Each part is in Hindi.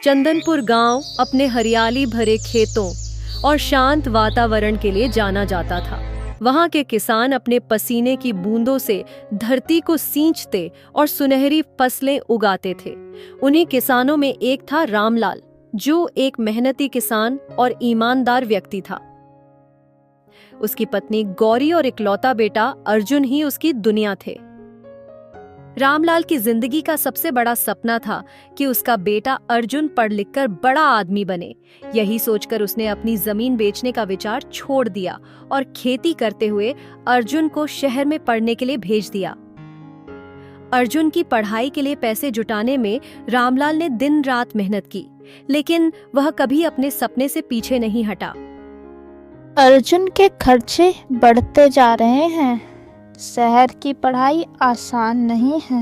चंदनपुर गांव अपने हरियाली भरे खेतों और शांत वातावरण के लिए जाना जाता था। वहां के किसान अपने पसीने की बूंदों से धरती को सींचते और सुनहरी फसलें उगाते थे। उन्हीं किसानों में एक था रामलाल, जो एक मेहनती किसान और ईमानदार व्यक्ति था। उसकी पत्नी गौरी और इकलौता बेटा अर्जुन ही उसकी दुनिया थे। रामलाल की जिंदगी का सबसे बड़ा सपना था कि उसका बेटा अर्जुन पढ़ लिखकर बड़ा आदमी बने। यही सोचकर उसने अपनी जमीन बेचने का विचार छोड़ दिया और खेती करते हुए अर्जुन को शहर में पढ़ने के लिए भेज दिया। अर्जुन की पढ़ाई के लिए पैसे जुटाने में रामलाल ने दिन रात मेहनत की, लेकिन वह कभी अपने सपने से पीछे नहीं हटा। अर्जुन के खर्चे बढ़ते जा रहे हैं। शहर की पढ़ाई आसान नहीं है।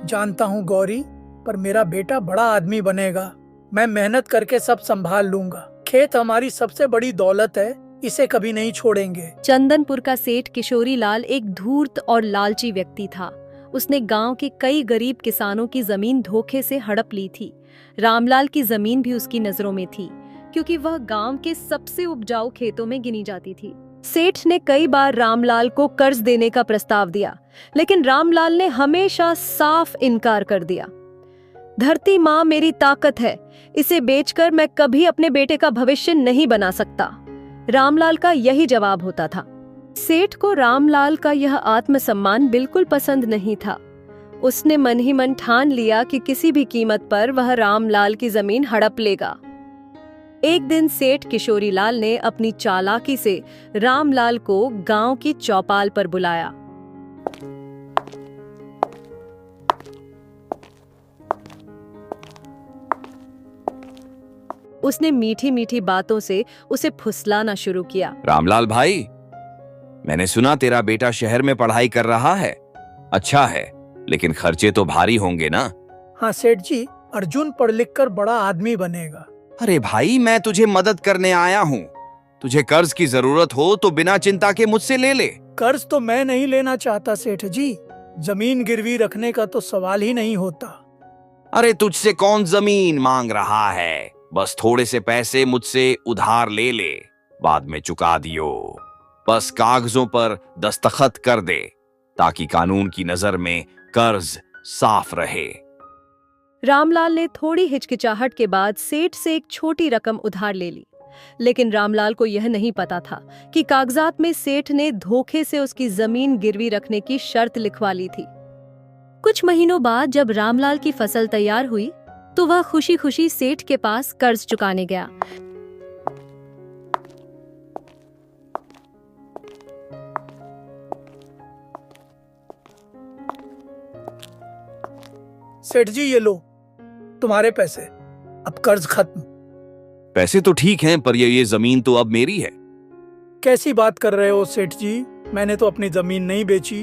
जानता हूँ गौरी, पर मेरा बेटा बड़ा आदमी बनेगा। मैं मेहनत करके सब संभाल लूंगा। खेत हमारी सबसे बड़ी दौलत है, इसे कभी नहीं छोड़ेंगे। चंदनपुर का सेठ किशोरी लाल एक धूर्त और लालची व्यक्ति था। उसने गांव के कई गरीब किसानों की जमीन धोखे से हड़प ली थी। रामलाल की जमीन भी उसकी नजरों में थी, क्योंकि वह गांव के सबसे उपजाऊ खेतों में गिनी जाती थी। सेठ ने कई बार रामलाल को कर्ज देने का प्रस्ताव दिया, लेकिन रामलाल ने हमेशा साफ इनकार कर दिया। धरती माँ मेरी ताकत है, इसे बेचकर मैं कभी अपने बेटे का भविष्य नहीं बना सकता, रामलाल का यही जवाब होता था। सेठ को रामलाल का यह आत्मसम्मान बिल्कुल पसंद नहीं था। उसने मन ही मन ठान लिया कि किसी भी कीमत पर वह रामलाल की जमीन हड़प लेगा। एक दिन सेठ किशोरी लाल ने अपनी चालाकी से रामलाल को गांव की चौपाल पर बुलाया। उसने मीठी मीठी बातों से उसे फुसलाना शुरू किया। रामलाल भाई, मैंने सुना तेरा बेटा शहर में पढ़ाई कर रहा है। अच्छा है, लेकिन खर्चे तो भारी होंगे ना? हाँ सेठ जी, अर्जुन पढ़ लिख कर बड़ा आदमी बनेगा। अरे भाई, मैं तुझे मदद करने आया हूँ। तुझे कर्ज की जरूरत हो तो बिना चिंता के मुझसे ले ले। कर्ज तो मैं नहीं लेना चाहता सेठ जी, जमीन गिरवी रखने का तो सवाल ही नहीं होता। अरे तुझसे कौन जमीन मांग रहा है? बस थोड़े से पैसे मुझसे उधार ले ले, बाद में चुका दियो। बस कागजों पर दस्तखत कर दे, ताकि कानून की नजर में कर्ज साफ रहे। रामलाल ने थोड़ी हिचकिचाहट के बाद सेठ से एक छोटी रकम उधार ले ली, लेकिन रामलाल को यह नहीं पता था कि कागजात में सेठ ने धोखे से उसकी जमीन गिरवी रखने की शर्त लिखवा ली थी। कुछ महीनों बाद जब रामलाल की फसल तैयार हुई, तो वह खुशी खुशी सेठ के पास कर्ज चुकाने गया। सेठ जी ये लो तुम्हारे पैसे, अब कर्ज खत्म। पैसे तो ठीक हैं, पर ये जमीन तो अब मेरी है। कैसी बात कर रहे हो सेठ जी, मैंने तो अपनी जमीन नहीं बेची।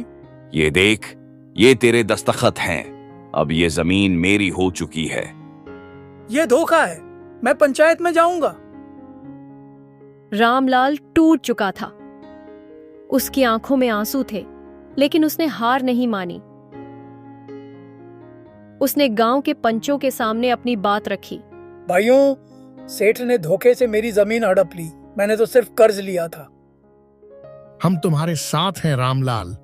ये देख, ये तेरे दस्तखत हैं। अब ये जमीन मेरी हो चुकी है। ये धोखा है, मैं पंचायत में जाऊंगा। रामलाल टूट चुका था। उसकी आंखों में आंसू थे, लेकिन उसने हार नहीं मानी। उसने गांव के पंचों के सामने अपनी बात रखी। भाइयों, सेठ ने धोखे से मेरी जमीन हड़प ली, मैंने तो सिर्फ कर्ज लिया था। हम तुम्हारे साथ हैं रामलाल।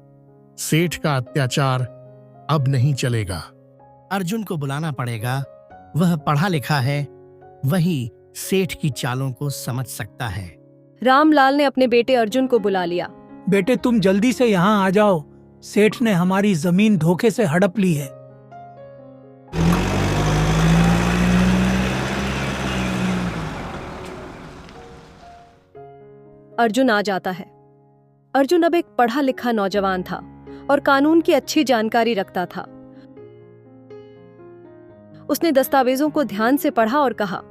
सेठ का अत्याचार अब नहीं चलेगा। अर्जुन को बुलाना पड़ेगा, वह पढ़ा लिखा है, वही सेठ की चालों को समझ सकता है। रामलाल ने अपने बेटे अर्जुन को बुला लिया। बेटे तुम जल्दी से यहाँ आ जाओ, सेठ ने हमारी जमीन धोखे से हड़प ली है। अर्जुन आ जाता है। अर्जुन अब एक पढ़ा लिखा नौजवान था और कानून की अच्छी जानकारी रखता था। उसने दस्तावेजों को ध्यान से पढ़ा और कहा,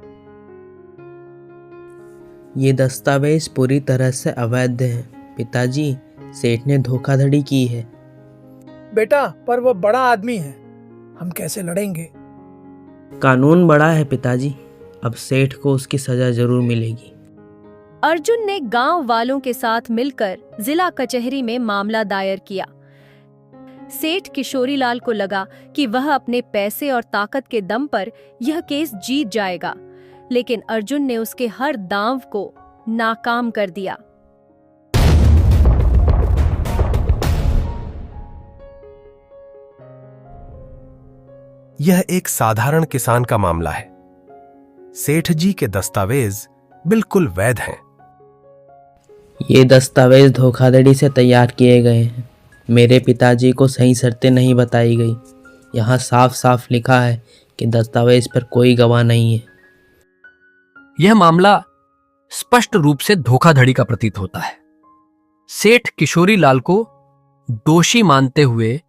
ये दस्तावेज पूरी तरह से अवैध हैं। पिताजी, सेठ ने धोखाधड़ी की है। बेटा, पर वो बड़ा आदमी है, हम कैसे लड़ेंगे? कानून बड़ा है पिताजी, अब सेठ को उसकी सजा जरूर मिलेगी। अर्जुन ने गांव वालों के साथ मिलकर जिला कचहरी में मामला दायर किया। सेठ किशोरीलाल को लगा कि वह अपने पैसे और ताकत के दम पर यह केस जीत जाएगा, लेकिन अर्जुन ने उसके हर दांव को नाकाम कर दिया। यह एक साधारण किसान का मामला है। सेठ जी के दस्तावेज बिल्कुल वैध हैं। ये दस्तावेज धोखाधड़ी से तैयार किए गए हैं। मेरे पिताजी को सही शर्तें नहीं बताई गई। यहाँ साफ साफ लिखा है कि दस्तावेज पर कोई गवाह नहीं है। यह मामला स्पष्ट रूप से धोखाधड़ी का प्रतीत होता है। सेठ किशोरीलाल को दोषी मानते हुए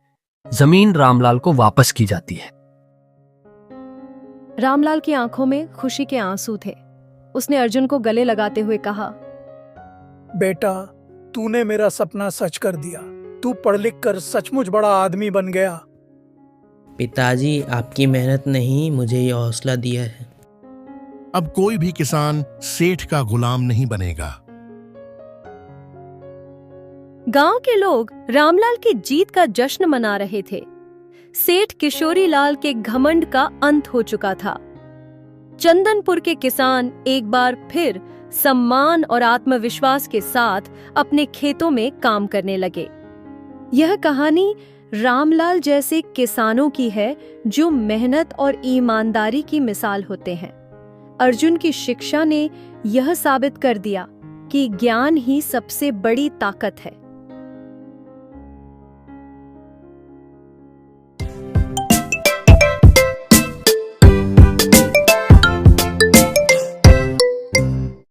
जमीन रामलाल को वापस की जाती है। रामलाल की आंखों में खुशी के आंसू थे। उसने अर्जुन को गले लगाते हुए कहा, बेटा, तूने मेरा सपना सच कर दिया। तू पढ़ लिख कर सचमुच बड़ा आदमी बन गया। पिताजी, आपकी मेहनत ने ही मुझे ये हौसला दिया है। अब कोई भी किसान सेठ का गुलाम नहीं बनेगा। गांव के लोग रामलाल की जीत का जश्न मना रहे थे। सेठ किशोरीलाल के घमंड का अंत हो चुका था। चंदनपुर के किसान एक बार फिर सम्मान और आत्मविश्वास के साथ अपने खेतों में काम करने लगे। यह कहानी रामलाल जैसे किसानों की है जो मेहनत और ईमानदारी की मिसाल होते हैं। अर्जुन की शिक्षा ने यह साबित कर दिया कि ज्ञान ही सबसे बड़ी ताकत है।